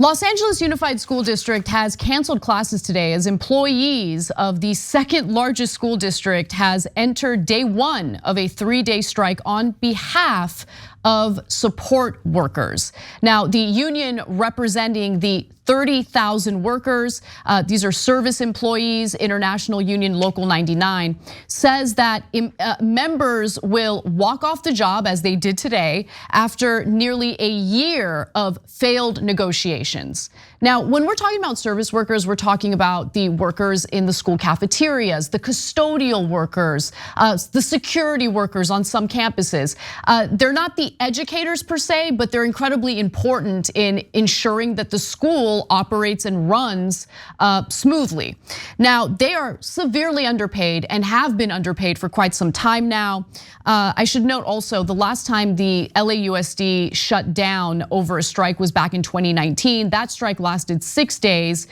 Los Angeles Unified School District has canceled classes today as employees of the second largest school district has entered day one of a 3-day strike on behalf of support workers. Now, the union representing the 30,000 workers, these are service employees, International Union Local 99, says that members will walk off the job as they did today after nearly a year of failed negotiations. Now, when we're talking about service workers, we're talking about the workers in the school cafeterias, the custodial workers, the security workers on some campuses. They're not the educators per se, but they're incredibly important in ensuring that the school operates and runs smoothly. Now, they are severely underpaid and have been underpaid for quite some time now. I should note also the last time the LAUSD shut down over a strike was back in 2019. That strike lasted 6 days.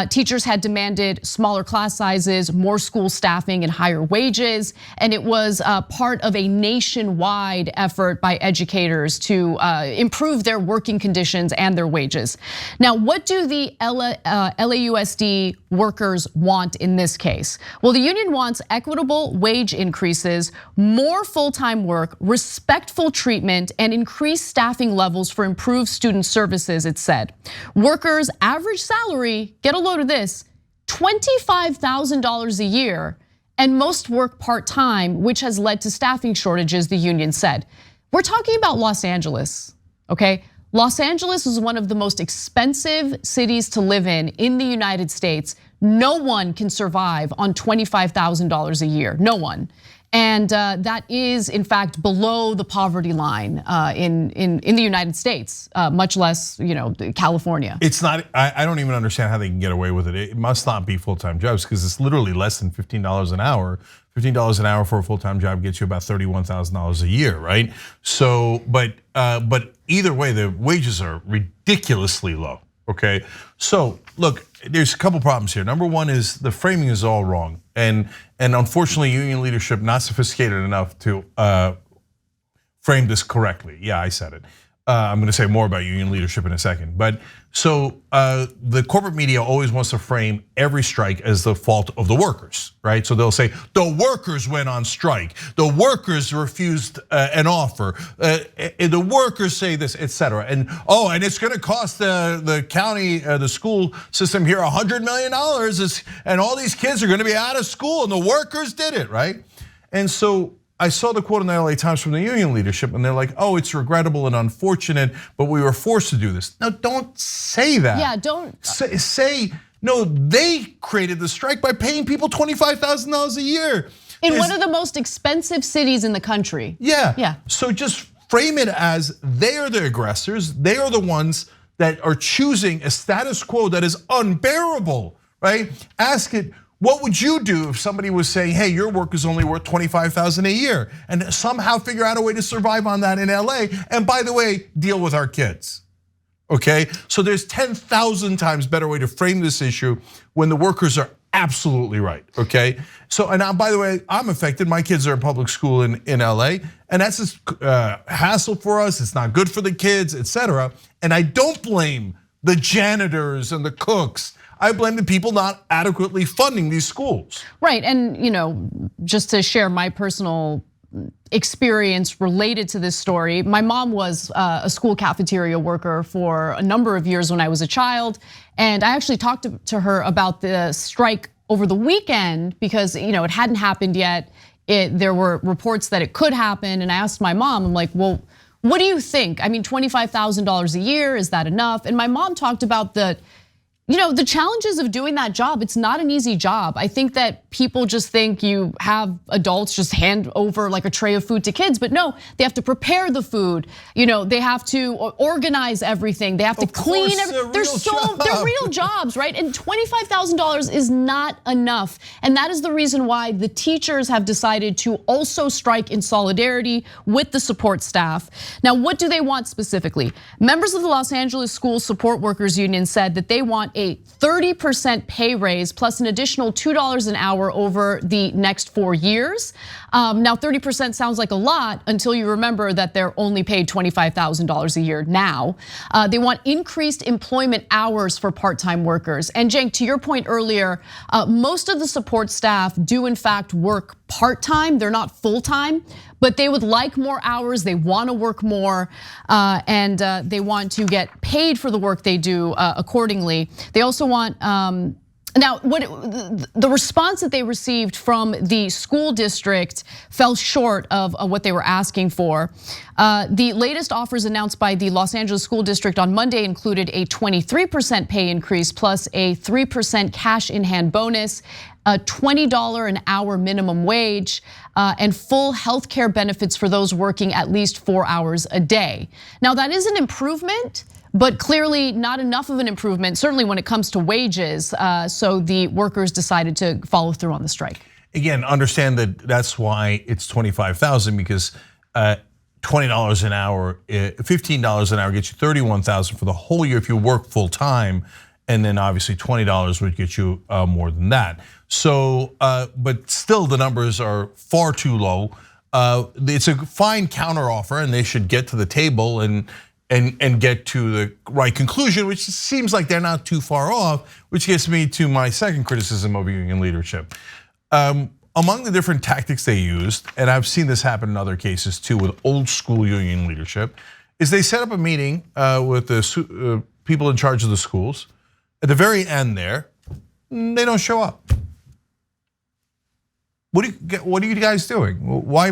Teachers had demanded smaller class sizes, more school staffing, and higher wages. And it was part of a nationwide effort by educators to improve their working conditions and their wages. Now, what do the LAUSD workers want in this case? Well, the union wants equitable wage increases, more full-time work, respectful treatment, and increased staffing levels for improved student services, it said. Workers' average salary, get a load of this, $25,000 a year, and most work part-time, which has led to staffing shortages, the union said. We're talking about Los Angeles, okay? Los Angeles is one of the most expensive cities to live in the United States. No one can survive on $25,000 a year, no one. And that is, in fact, below the poverty line in the United States, much less, California. It's not. I don't even understand how they can get away with it. It must not be full-time jobs because it's literally less than $15 an hour. $15 an hour for a full-time job gets you about $31,000 a year, right? So, but either way, the wages are ridiculously low. Okay, so look, there's a couple problems here. Number one is the framing is all wrong, and unfortunately, union leadership not sophisticated enough to frame this correctly. Yeah, I said it. I'm going to say more about union leadership in a second. But so the corporate media always wants to frame every strike as the fault of the workers, right? So they'll say the workers went on strike, the workers refused an offer, the workers say this, etc. And it's going to cost the county, the school system here $100 million, and all these kids are going to be out of school, and the workers did it, right? And so I saw the quote in the LA Times from the union leadership, and they're like, "Oh, it's regrettable and unfortunate, but we were forced to do this." No, don't say that. Yeah, don't say no. They created the strike by paying people $25,000 a year in one of the most expensive cities in the country. Yeah. So just frame it as they are the aggressors. They are the ones that are choosing a status quo that is unbearable, right? Ask it. What would you do if somebody was saying, hey, your work is only worth $25,000 a year, and somehow figure out a way to survive on that in LA, and by the way, deal with our kids, okay? So there's 10,000 times better way to frame this issue when the workers are absolutely right, okay? So, and now, by the way, I'm affected. My kids are in public school in LA, and that's just hassle for us. It's not good for the kids, etc. And I don't blame the janitors and the cooks. I blame the people not adequately funding these schools. Right, and just to share my personal experience related to this story, my mom was a school cafeteria worker for a number of years when I was a child, and I actually talked to her about the strike over the weekend because it hadn't happened yet. There were reports that it could happen, and I asked my mom, I'm like, well, what do you think? I mean, $25,000 a year, is that enough? And my mom talked about the challenges of doing that job. It's not an easy job. I think that people just think you have adults just hand over like a tray of food to kids, but no, they have to prepare the food. They have to organize everything. They have to clean everything. They're real jobs, right? And $25,000 is not enough. And that is the reason why the teachers have decided to also strike in solidarity with the support staff. Now, what do they want specifically? Members of the Los Angeles School Support Workers Union said that they want a 30% pay raise plus an additional $2 an hour hour over the next 4 years. Now 30% sounds like a lot until you remember that they're only paid $25,000 a year now. They want increased employment hours for part-time workers. And Cenk, to your point earlier, most of the support staff do in fact work part-time. They're not full-time, but they would like more hours. They want to work more, and they want to get paid for the work they do accordingly. They also want, now, the response that they received from the school district fell short of what they were asking for. The latest offers announced by the Los Angeles School District on Monday included a 23% pay increase plus a 3% cash in hand bonus, a $20 an hour minimum wage, and full health care benefits for those working at least 4 hours a day. Now, that is an improvement, but clearly not enough of an improvement, certainly when it comes to wages. So the workers decided to follow through on the strike. Again, understand that that's why it's 25,000, because $20 an hour, $15 an hour gets you 31,000 for the whole year if you work full time, and then obviously $20 would get you more than that. So, but still the numbers are far too low. It's a fine counteroffer, and they should get to the table and get to the right conclusion, which seems like they're not too far off, which gets me to my second criticism of union leadership. Among the different tactics they used, and I've seen this happen in other cases too with old school union leadership, is they set up a meeting with the people in charge of the schools. At the very end there, they don't show up. What are you guys doing? Why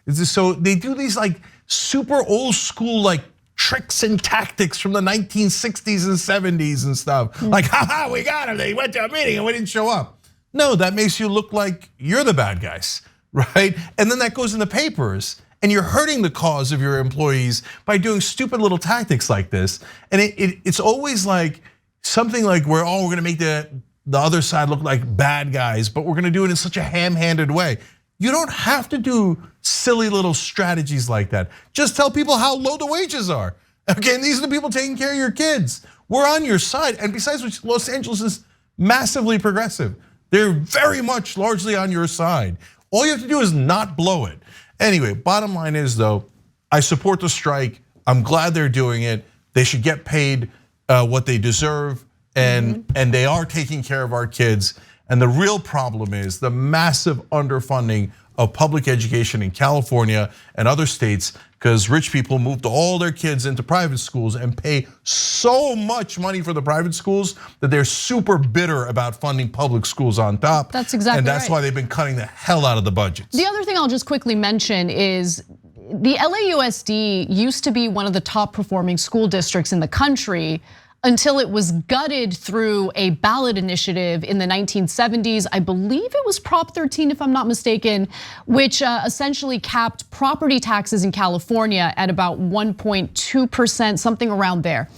is this so? They do these like super old school like tricks and tactics from the 1960s and 70s and stuff. Like, haha, we got them. They went to a meeting and we didn't show up. No, that makes you look like you're the bad guys, right? And then that goes in the papers, and you're hurting the cause of your employees by doing stupid little tactics like this. And it's always like something like we're gonna make the other side look like bad guys, but we're gonna do it in such a ham-handed way. You don't have to do silly little strategies like that. Just tell people how low the wages are. Okay, and these are the people taking care of your kids. We're on your side. And besides which, Los Angeles is massively progressive. They're very much largely on your side. All you have to do is not blow it. Anyway, bottom line is though, I support the strike. I'm glad they're doing it. They should get paid what they deserve, and they are taking care of our kids. And the real problem is the massive underfunding of public education in California and other states, because rich people moved all their kids into private schools and pay so much money for the private schools that they're super bitter about funding public schools on top. That's exactly right. And that's why they've been cutting the hell out of the budgets. The other thing I'll just quickly mention is the LAUSD used to be one of the top performing school districts in the country until it was gutted through a ballot initiative in the 1970s. I believe it was Prop 13, if I'm not mistaken, which essentially capped property taxes in California at about 1.2%, something around there.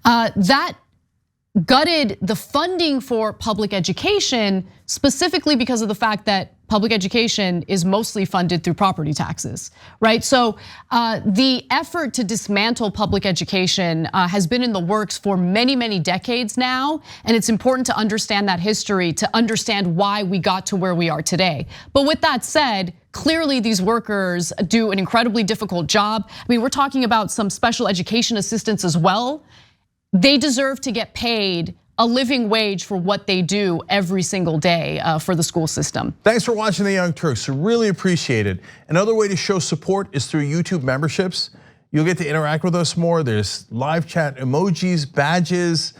That gutted the funding for public education specifically because of the fact that public education is mostly funded through property taxes, right? So the effort to dismantle public education has been in the works for many, many decades now. And it's important to understand that history to understand why we got to where we are today. But with that said, clearly these workers do an incredibly difficult job. I mean, we're talking about some special education assistants as well. They deserve to get paid a living wage for what they do every single day for the school system. Thanks for watching The Young Turks, really appreciate it. Another way to show support is through YouTube memberships. You'll get to interact with us more. There's live chat emojis, badges.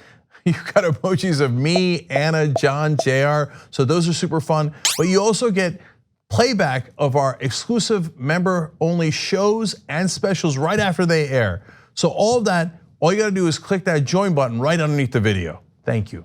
You've got emojis of me, Anna, John, JR, so those are super fun. But you also get playback of our exclusive member-only shows and specials right after they air. So all of that, all you gotta do is click that join button right underneath the video. Thank you.